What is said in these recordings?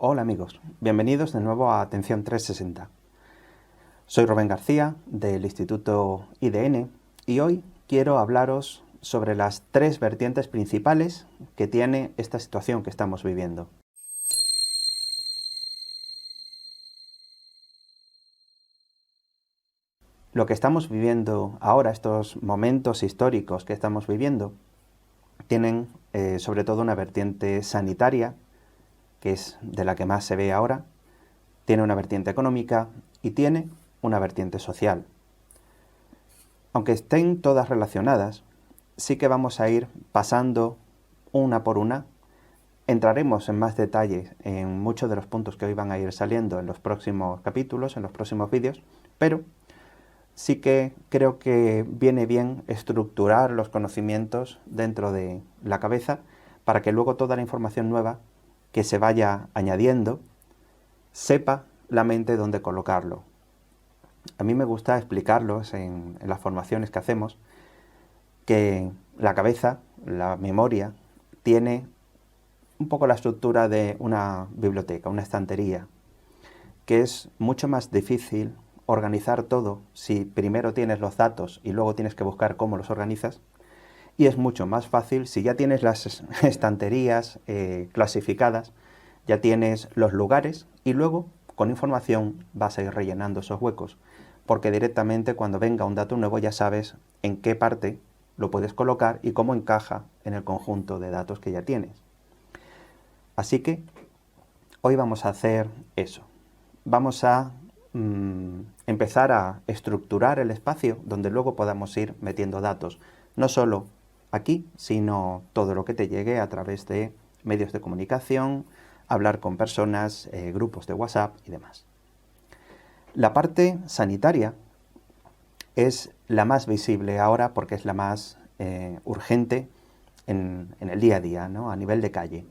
Hola amigos, bienvenidos de nuevo a Atención 360. Soy Rubén García del Instituto IDN y hoy quiero hablaros sobre las tres vertientes principales que tiene esta situación que estamos viviendo. Lo que estamos viviendo ahora, estos momentos históricos que estamos viviendo, tienen sobre todo una vertiente sanitaria, que es de la que más se ve ahora, tiene una vertiente económica y tiene una vertiente social. Aunque estén todas relacionadas, sí que vamos a ir pasando una por una. Entraremos en más detalle en muchos de los puntos que hoy van a ir saliendo en los próximos capítulos, en los próximos vídeos, pero sí que creo que viene bien estructurar los conocimientos dentro de la cabeza para que luego toda la información nueva que se vaya añadiendo sepa la mente dónde colocarlo. A mí me gusta explicarlos en las formaciones que hacemos, que la cabeza, la memoria, tiene un poco la estructura de una biblioteca, una estantería, que es mucho más difícil organizar todo si primero tienes los datos y luego tienes que buscar cómo los organizas, y es mucho más fácil si ya tienes las estanterías clasificadas, ya tienes los lugares y luego con información vas a ir rellenando esos huecos, porque directamente cuando venga un dato nuevo ya sabes en qué parte lo puedes colocar y cómo encaja en el conjunto de datos que ya tienes. Así que hoy vamos a hacer eso. Vamos a empezar a estructurar el espacio donde luego podamos ir metiendo datos, no solo aquí, sino todo lo que te llegue a través de medios de comunicación, hablar con personas, grupos de WhatsApp y demás. La parte sanitaria es la más visible ahora porque es la más urgente en el día a día, ¿no? A nivel de calle.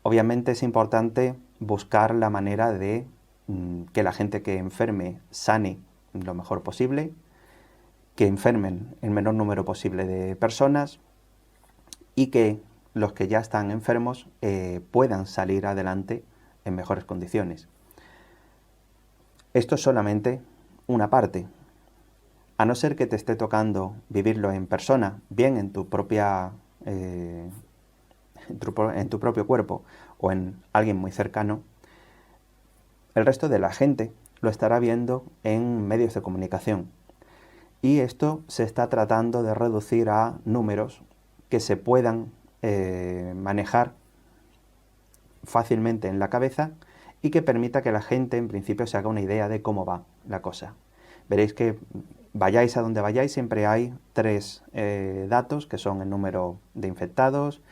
Obviamente es importante buscar la manera de que la gente que enferme sane lo mejor posible, que enfermen el menor número posible de personas y que los que ya están enfermos puedan salir adelante en mejores condiciones. Esto es solamente una parte. A no ser que te esté tocando vivirlo en persona, bien en tu propio cuerpo o en alguien muy cercano, el resto de la gente lo estará viendo en medios de comunicación. Y esto se está tratando de reducir a números que se puedan manejar fácilmente en la cabeza y que permita que la gente en principio se haga una idea de cómo va la cosa. Veréis que vayáis a donde vayáis siempre hay tres datos que son el número de infectados,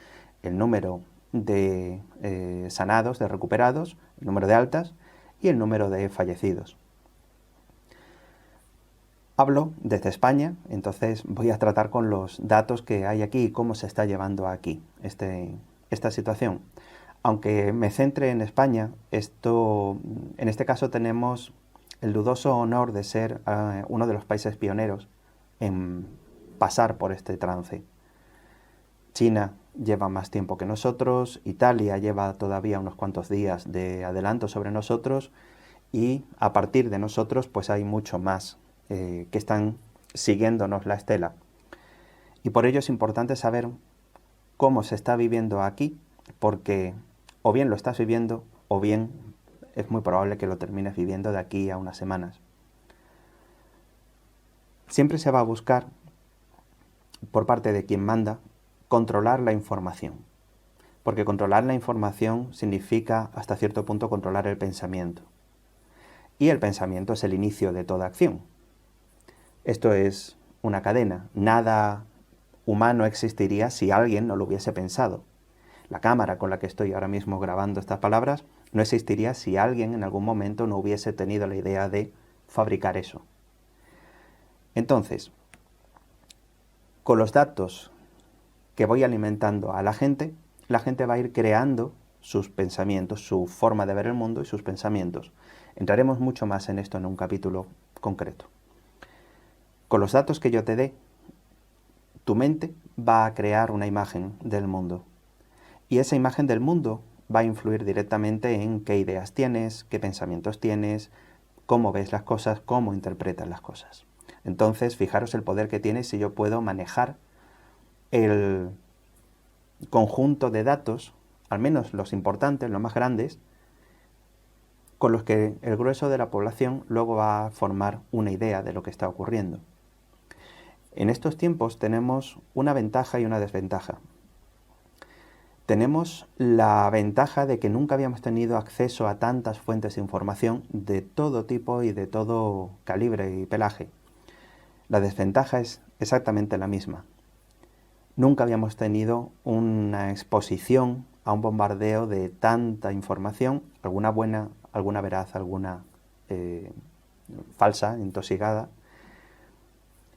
el número de sanados, de recuperados, el número de altas y el número de fallecidos. Hablo desde España, entonces voy a tratar con los datos que hay aquí y cómo se está llevando aquí esta situación. Aunque me centre en España, en este caso tenemos el dudoso honor de ser uno de los países pioneros en pasar por este trance. China lleva más tiempo que nosotros, Italia lleva todavía unos cuantos días de adelanto sobre nosotros y a partir de nosotros pues hay mucho más que están siguiéndonos la estela. Y por ello es importante saber cómo se está viviendo aquí, porque o bien lo estás viviendo o bien es muy probable que lo termines viviendo de aquí a unas semanas. Siempre se va a buscar, por parte de quien manda, controlar la información. Porque controlar la información significa, hasta cierto punto, controlar el pensamiento. Y el pensamiento es el inicio de toda acción. Esto es una cadena. Nada humano existiría si alguien no lo hubiese pensado. La cámara con la que estoy ahora mismo grabando estas palabras no existiría si alguien en algún momento no hubiese tenido la idea de fabricar eso. Entonces, con los datos que voy alimentando a la gente va a ir creando sus pensamientos, su forma de ver el mundo y sus pensamientos. Entraremos mucho más en esto en un capítulo concreto. Con los datos que yo te dé, tu mente va a crear una imagen del mundo. Y esa imagen del mundo va a influir directamente en qué ideas tienes, qué pensamientos tienes, cómo ves las cosas, cómo interpretas las cosas. Entonces, fijaros el poder que tiene si yo puedo manejar el conjunto de datos, al menos los importantes, los más grandes, con los que el grueso de la población luego va a formar una idea de lo que está ocurriendo. En estos tiempos tenemos una ventaja y una desventaja. Tenemos la ventaja de que nunca habíamos tenido acceso a tantas fuentes de información de todo tipo y de todo calibre y pelaje. La desventaja es exactamente la misma. Nunca habíamos tenido una exposición a un bombardeo de tanta información, alguna buena, alguna veraz, alguna falsa, intoxicada,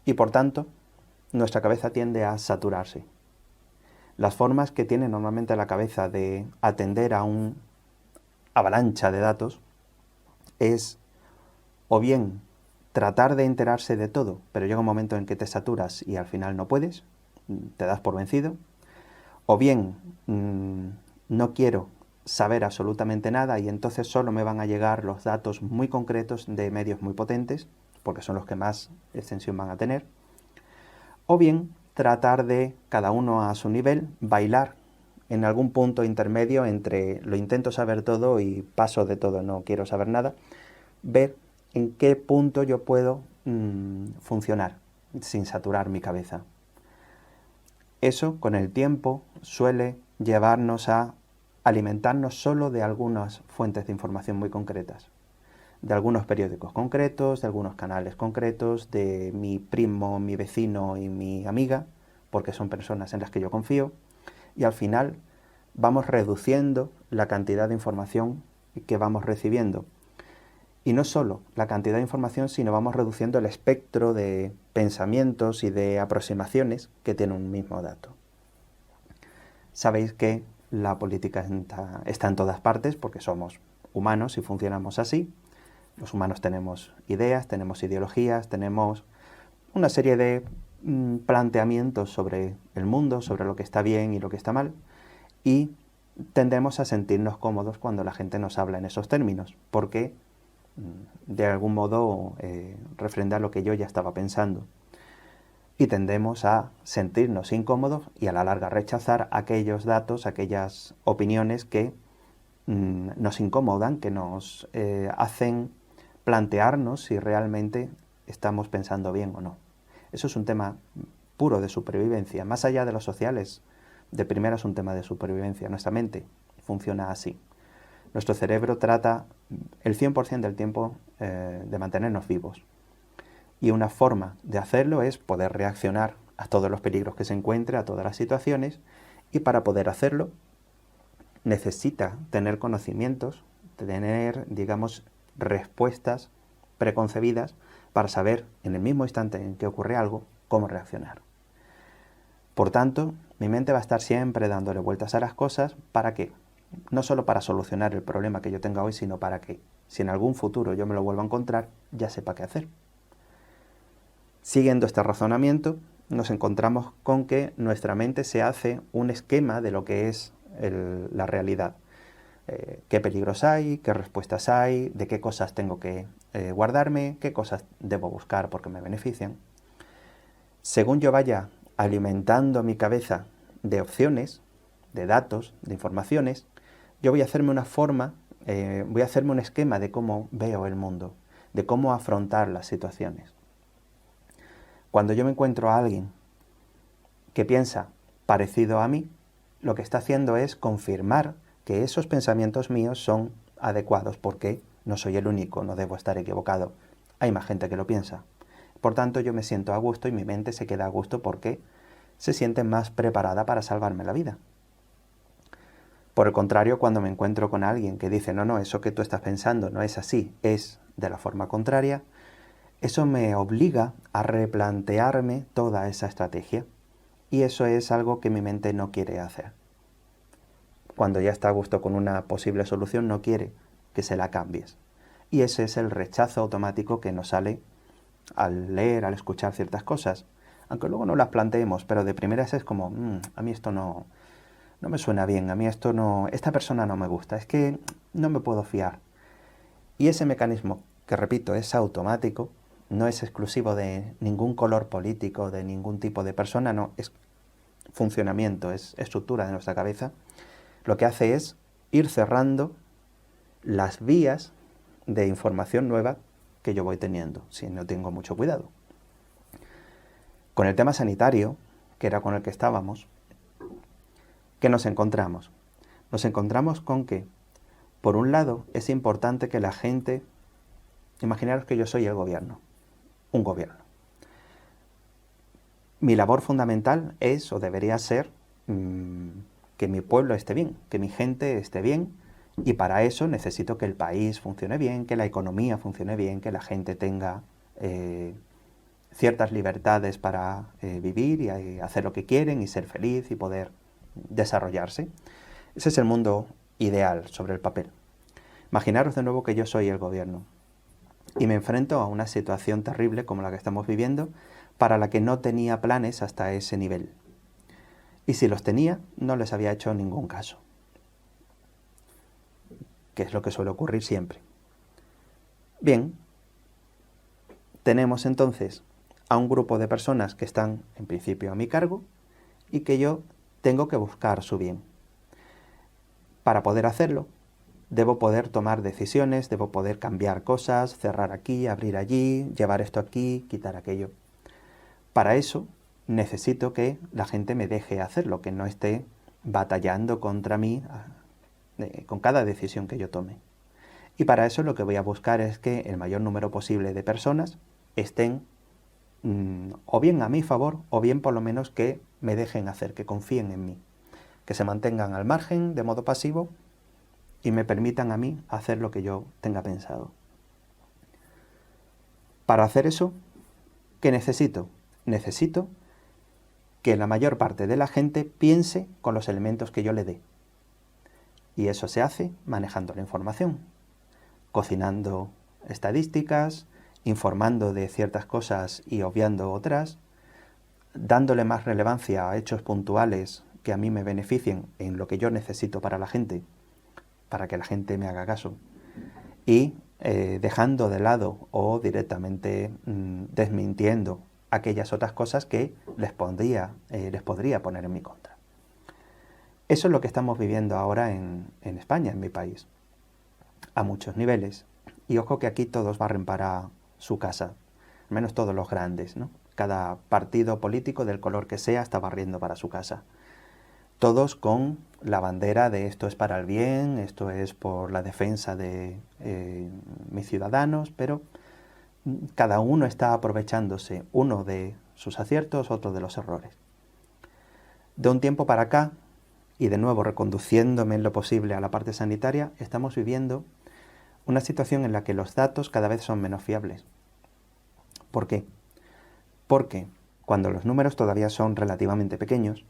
y por tanto nuestra cabeza tiende a saturarse. Las formas que tiene normalmente la cabeza de atender a una avalancha de datos es o bien tratar de enterarse de todo, pero llega un momento en que te saturas y al final no puedes, te das por vencido, o bien no quiero saber absolutamente nada y entonces solo me van a llegar los datos muy concretos de medios muy potentes, porque son los que más extensión van a tener, o bien tratar de, cada uno a su nivel, bailar en algún punto intermedio entre lo intento saber todo y paso de todo, no quiero saber nada, ver en qué punto yo puedo funcionar sin saturar mi cabeza. Eso, con el tiempo, suele llevarnos a alimentarnos solo de algunas fuentes de información muy concretas, de algunos periódicos concretos, de algunos canales concretos, de mi primo, mi vecino y mi amiga, porque son personas en las que yo confío, y al final vamos reduciendo la cantidad de información que vamos recibiendo. Y no solo la cantidad de información, sino vamos reduciendo el espectro de pensamientos y de aproximaciones que tiene un mismo dato. Sabéis que la política está en todas partes porque somos humanos y funcionamos así. Los humanos tenemos ideas, tenemos ideologías, tenemos una serie de planteamientos sobre el mundo, sobre lo que está bien y lo que está mal, y tendemos a sentirnos cómodos cuando la gente nos habla en esos términos, porque de algún modo refrenda lo que yo ya estaba pensando. Y tendemos a sentirnos incómodos y a la larga rechazar aquellos datos, aquellas opiniones que nos incomodan, que nos hacen plantearnos si realmente estamos pensando bien o no. Eso es un tema puro de supervivencia, más allá de los sociales. De primera es un tema de supervivencia. Nuestra mente funciona así. Nuestro cerebro trata el 100% del tiempo de mantenernos vivos. Y una forma de hacerlo es poder reaccionar a todos los peligros que se encuentre, a todas las situaciones, y para poder hacerlo necesita tener conocimientos, tener, digamos, respuestas preconcebidas para saber en el mismo instante en que ocurre algo, cómo reaccionar. Por tanto, mi mente va a estar siempre dándole vueltas a las cosas. ¿Para qué? No solo para solucionar el problema que yo tenga hoy, sino para que, si en algún futuro yo me lo vuelvo a encontrar, ya sepa qué hacer. Siguiendo este razonamiento, nos encontramos con que nuestra mente se hace un esquema de lo que es la realidad. Qué peligros hay, qué respuestas hay, de qué cosas tengo que guardarme, qué cosas debo buscar porque me benefician. Según yo vaya alimentando mi cabeza de opciones, de datos, de informaciones, yo voy a hacerme una forma, voy a hacerme un esquema de cómo veo el mundo, de cómo afrontar las situaciones. Cuando yo me encuentro a alguien que piensa parecido a mí, lo que está haciendo es confirmar que esos pensamientos míos son adecuados, porque no soy el único, no debo estar equivocado. Hay más gente que lo piensa. Por tanto, yo me siento a gusto y mi mente se queda a gusto porque se siente más preparada para salvarme la vida. Por el contrario, cuando me encuentro con alguien que dice, no, eso que tú estás pensando no es así, es de la forma contraria, eso me obliga a replantearme toda esa estrategia. Y eso es algo que mi mente no quiere hacer. Cuando ya está a gusto con una posible solución, no quiere que se la cambies. Y ese es el rechazo automático que nos sale al leer, al escuchar ciertas cosas. Aunque luego no las planteemos, pero de primeras es como, a mí esto no no me suena bien, a mí esto no, esta persona no me gusta, es que no me puedo fiar. Y ese mecanismo, que repito, es automático, no es exclusivo de ningún color político, de ningún tipo de persona, no, es funcionamiento, es estructura de nuestra cabeza, lo que hace es ir cerrando las vías de información nueva que yo voy teniendo, si no tengo mucho cuidado. Con el tema sanitario, que era con el que estábamos, ¿qué nos encontramos? Nos encontramos con que, por un lado, es importante que la gente, imaginaros que yo soy el gobierno, un gobierno. Mi labor fundamental es, o debería ser, que mi pueblo esté bien, que mi gente esté bien, y para eso necesito que el país funcione bien, que la economía funcione bien, que la gente tenga ciertas libertades para vivir y hacer lo que quieren y ser feliz y poder desarrollarse. Ese es el mundo ideal sobre el papel. Imaginaros de nuevo que yo soy el gobierno y me enfrento a una situación terrible como la que estamos viviendo, para la que no tenía planes hasta ese nivel. Y si los tenía, no les había hecho ningún caso, que es lo que suele ocurrir siempre. Bien, tenemos entonces a un grupo de personas que están en principio a mi cargo y que yo tengo que buscar su bien. Para poder hacerlo, debo poder tomar decisiones, debo poder cambiar cosas, cerrar aquí, abrir allí, llevar esto aquí, quitar aquello. Para eso necesito que la gente me deje hacerlo, que no esté batallando contra mí con cada decisión que yo tome. Y para eso lo que voy a buscar es que el mayor número posible de personas estén o bien a mi favor, o bien por lo menos que me dejen hacer, que confíen en mí, que se mantengan al margen de modo pasivo y me permitan a mí hacer lo que yo tenga pensado. Para hacer eso, ¿qué necesito? Necesito que la mayor parte de la gente piense con los elementos que yo le dé. Y eso se hace manejando la información, cocinando estadísticas, informando de ciertas cosas y obviando otras, dándole más relevancia a hechos puntuales que a mí me beneficien en lo que yo necesito para la gente, para que la gente me haga caso, y dejando de lado o directamente desmintiendo aquellas otras cosas que les podría poner en mi contra. Eso es lo que estamos viviendo ahora en España, en mi país, a muchos niveles. Y ojo que aquí todos barren para su casa, al menos todos los grandes, ¿no? Cada partido político del color que sea está barriendo para su casa. Todos con la bandera de esto es para el bien, esto es por la defensa de mis ciudadanos, pero cada uno está aprovechándose, uno de sus aciertos, otro de los errores. De un tiempo para acá, y de nuevo reconduciéndome en lo posible a la parte sanitaria, estamos viviendo una situación en la que los datos cada vez son menos fiables. ¿Por qué? Porque cuando los números todavía son relativamente pequeños,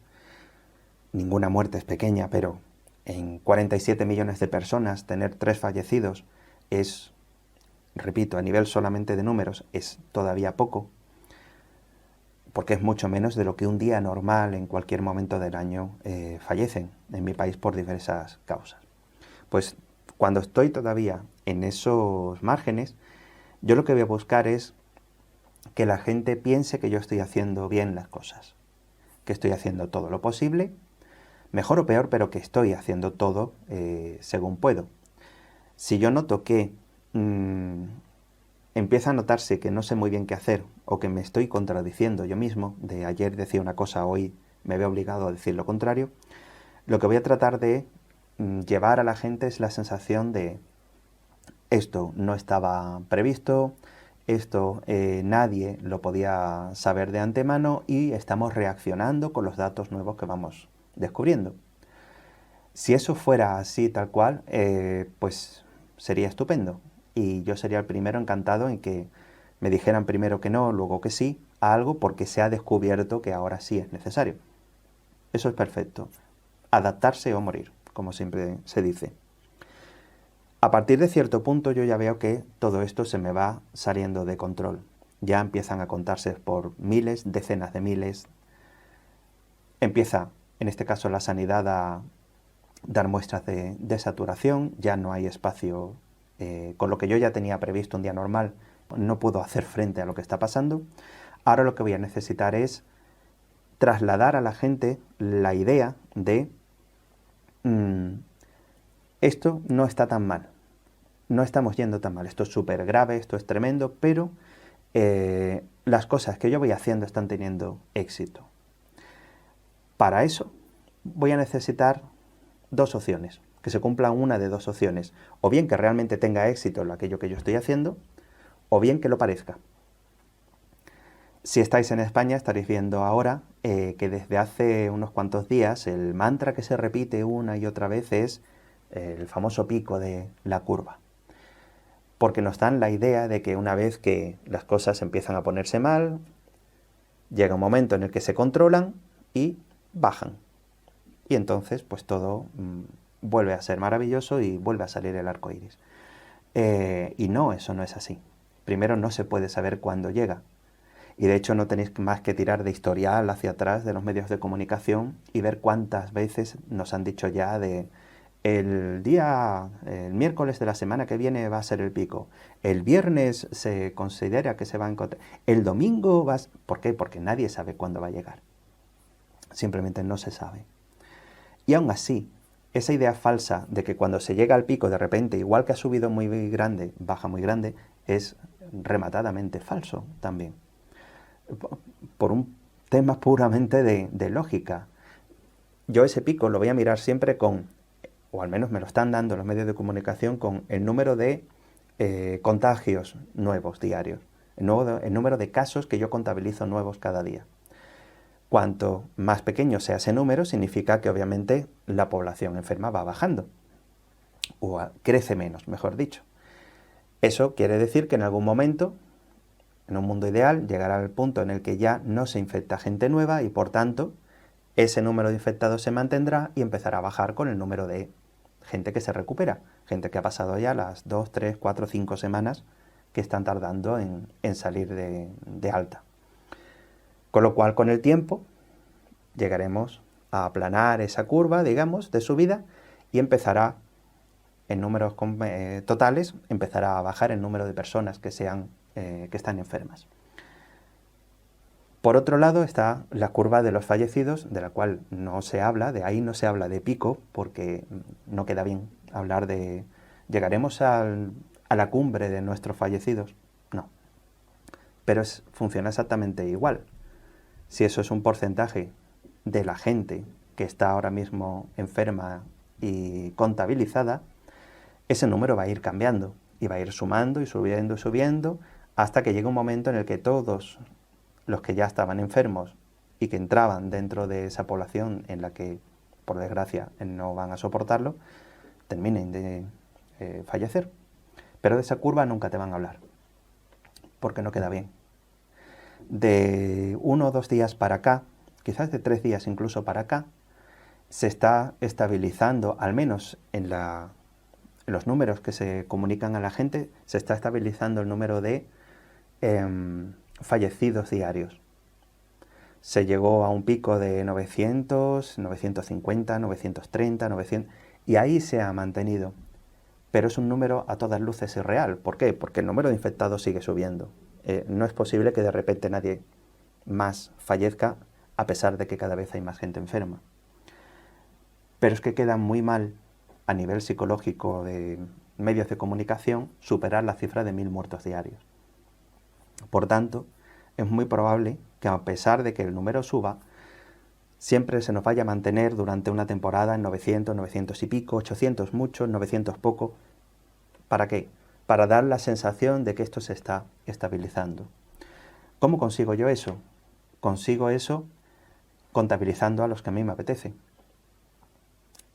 ninguna muerte es pequeña, pero en 47 millones de personas tener 3 fallecidos es, repito, a nivel solamente de números, es todavía poco, porque es mucho menos de lo que un día normal en cualquier momento del año fallecen en mi país por diversas causas. Pues cuando estoy todavía en esos márgenes, yo lo que voy a buscar es que la gente piense que yo estoy haciendo bien las cosas, que estoy haciendo todo lo posible, mejor o peor, pero que estoy haciendo todo según puedo. Si yo noto que empieza a notarse que no sé muy bien qué hacer o que me estoy contradiciendo yo mismo, de ayer decía una cosa, hoy me veo obligado a decir lo contrario, lo que voy a tratar de llevar a la gente es la sensación de esto no estaba previsto, esto nadie lo podía saber de antemano y estamos reaccionando con los datos nuevos que vamos descubriendo. Si eso fuera así tal cual, pues sería estupendo y yo sería el primero encantado en que me dijeran primero que no, luego que sí, a algo porque se ha descubierto que ahora sí es necesario. Eso es perfecto. Adaptarse o morir, como siempre se dice. A partir de cierto punto yo ya veo que todo esto se me va saliendo de control. Ya empiezan a contarse por miles, decenas de miles. Empieza en este caso la sanidad a dar muestras de saturación, ya no hay espacio, con lo que yo ya tenía previsto un día normal, no puedo hacer frente a lo que está pasando. Ahora lo que voy a necesitar es trasladar a la gente la idea de esto no está tan mal, no estamos yendo tan mal, esto es súper grave, esto es tremendo, pero las cosas que yo voy haciendo están teniendo éxito. Para eso voy a necesitar dos opciones, que se cumplan una de dos opciones, o bien que realmente tenga éxito en aquello que yo estoy haciendo, o bien que lo parezca. Si estáis en España estaréis viendo ahora que desde hace unos cuantos días el mantra que se repite una y otra vez es el famoso pico de la curva. Porque nos dan la idea de que una vez que las cosas empiezan a ponerse mal, llega un momento en el que se controlan y bajan. Y entonces pues todo vuelve a ser maravilloso y vuelve a salir el arco iris. Y no, eso no es así. Primero, no se puede saber cuándo llega. Y de hecho no tenéis más que tirar de historial hacia atrás de los medios de comunicación y ver cuántas veces nos han dicho ya de el miércoles de la semana que viene va a ser el pico. El viernes se considera que se va a encontrar. El domingo va a... ¿Por qué? Porque nadie sabe cuándo va a llegar. Simplemente no se sabe. Y aún así, esa idea falsa de que cuando se llega al pico de repente, igual que ha subido muy grande, baja muy grande, es rematadamente falso también. Por un tema puramente de lógica. Yo ese pico lo voy a mirar siempre con, o al menos me lo están dando los medios de comunicación, con el número de contagios nuevos diarios, el número de casos que yo contabilizo nuevos cada día. Cuanto más pequeño sea ese número, significa que obviamente la población enferma va bajando, o crece menos, mejor dicho. Eso quiere decir que en algún momento, en un mundo ideal, llegará al punto en el que ya no se infecta gente nueva y por tanto ese número de infectados se mantendrá y empezará a bajar con el número de gente que se recupera, gente que ha pasado ya las 2, 3, 4, 5 semanas que están tardando en salir de alta. Con lo cual, con el tiempo, llegaremos a aplanar esa curva, digamos, de subida y empezará, en números totales, empezará a bajar el número de personas que están enfermas. Por otro lado está la curva de los fallecidos, de la cual no se habla, de ahí no se habla de pico, porque no queda bien hablar de... ¿Llegaremos a la cumbre de nuestros fallecidos? No. Pero funciona exactamente igual. Si eso es un porcentaje de la gente que está ahora mismo enferma y contabilizada, ese número va a ir cambiando y va a ir sumando y subiendo y subiendo hasta que llegue un momento en el que todos los que ya estaban enfermos y que entraban dentro de esa población en la que, por desgracia, no van a soportarlo, terminen de fallecer. Pero de esa curva nunca te van a hablar, porque no queda bien. De 1 o 2 días para acá, quizás de 3 días incluso para acá, se está estabilizando, al menos en los números que se comunican a la gente, se está estabilizando el número de fallecidos diarios. Se llegó a un pico de 900, 950, 930, 900, y ahí se ha mantenido. Pero es un número a todas luces irreal. ¿Por qué? Porque el número de infectados sigue subiendo. No es posible que de repente nadie más fallezca a pesar de que cada vez hay más gente enferma. Pero es que queda muy mal a nivel psicológico de medios de comunicación superar la cifra de 1000 muertos diarios. Por tanto, es muy probable que a pesar de que el número suba, siempre se nos vaya a mantener durante una temporada en 900, 900 y pico, 800 mucho, 900 poco. ¿Para qué? Para dar la sensación de que esto se está estabilizando. ¿Cómo consigo yo eso? Consigo eso contabilizando a los que a mí me apetece.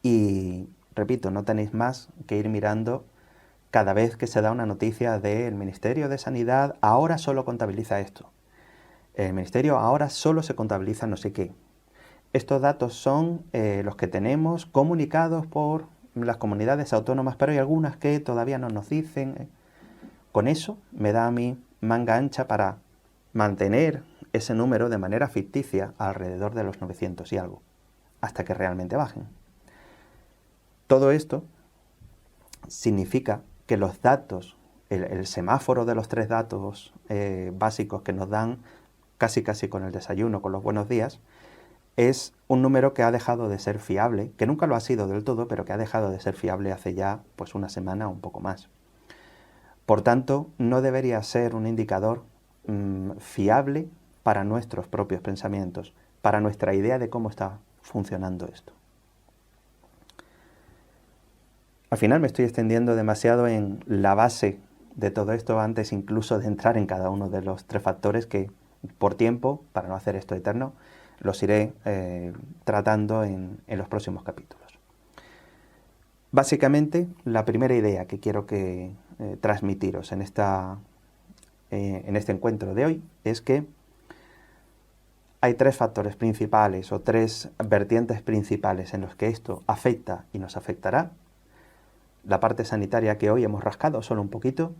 Y, repito, no tenéis más que ir mirando cada vez que se da una noticia del Ministerio de Sanidad, ahora solo contabiliza esto. El Ministerio ahora solo se contabiliza no sé qué. Estos datos son los que tenemos comunicados por las comunidades autónomas, pero hay algunas que todavía no nos dicen. Con eso me da a mí manga ancha para mantener ese número de manera ficticia alrededor de los 900 y algo. hasta que realmente bajen. Todo esto significa que los datos, el semáforo de los 3 datos básicos que nos dan casi con el desayuno, con los buenos días, es un número que ha dejado de ser fiable, que nunca lo ha sido del todo, pero que ha dejado de ser fiable hace ya pues una semana o un poco más. Por tanto, no debería ser un indicador fiable para nuestros propios pensamientos, para nuestra idea de cómo está funcionando esto. Al final me estoy extendiendo demasiado en la base de todo esto antes incluso de entrar en cada uno de los 3 factores que, por tiempo, para no hacer esto eterno, los iré tratando en los próximos capítulos. Básicamente, la primera idea que quiero transmitiros en este encuentro de hoy es que hay 3 factores principales o 3 vertientes principales en los que esto afecta y nos afectará. La parte sanitaria, que hoy hemos rascado solo un poquito,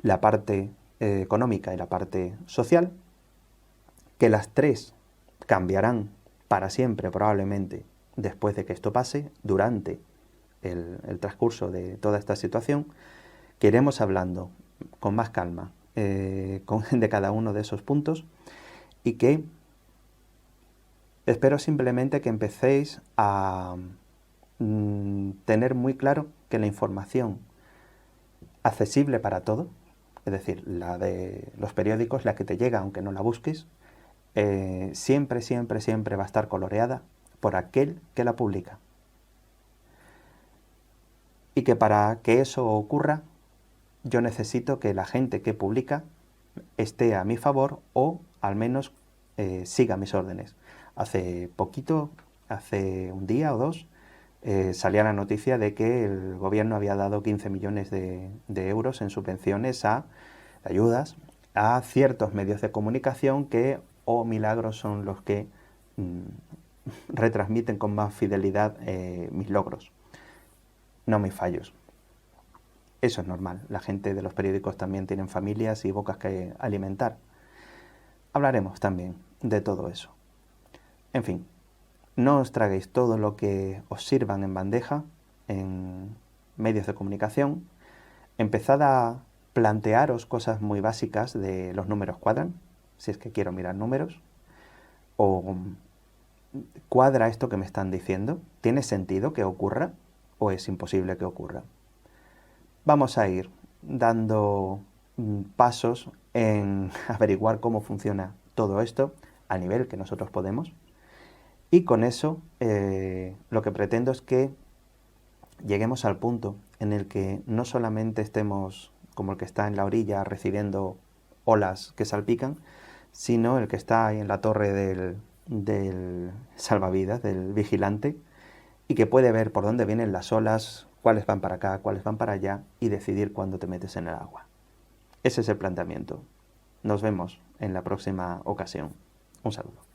la parte económica y la parte social, que las 3 cambiarán para siempre probablemente después de que esto pase, durante el transcurso de toda esta situación, que iremos hablando con más calma de cada uno de esos puntos, y que espero simplemente que empecéis a tener muy claro que la información accesible para todo, es decir, la de los periódicos, la que te llega aunque no la busques, siempre va a estar coloreada por aquel que la publica. Y que para que eso ocurra, yo necesito que la gente que publica esté a mi favor o al menos siga mis órdenes. Hace poquito, hace un día o 2, salía la noticia de que el gobierno había dado 15 millones de euros en subvenciones ayudas a ciertos medios de comunicación que, milagros, son los que retransmiten con más fidelidad mis logros, no mis fallos. Eso es normal, la gente de los periódicos también tienen familias y bocas que alimentar. Hablaremos también de todo eso. En fin, no os traguéis todo lo que os sirvan en bandeja, en medios de comunicación. Empezad a plantearos cosas muy básicas de los números cuadran, si es que quiero mirar números, o ¿cuadra esto que me están diciendo? ¿Tiene sentido que ocurra o es imposible que ocurra? Vamos a ir dando pasos en averiguar cómo funciona todo esto a nivel que nosotros podemos, y con eso lo que pretendo es que lleguemos al punto en el que no solamente estemos como el que está en la orilla recibiendo olas que salpican, sino el que está ahí en la torre del salvavidas, del vigilante, y que puede ver por dónde vienen las olas, cuáles van para acá, cuáles van para allá, y decidir cuándo te metes en el agua. Ese es el planteamiento. Nos vemos en la próxima ocasión. Un saludo.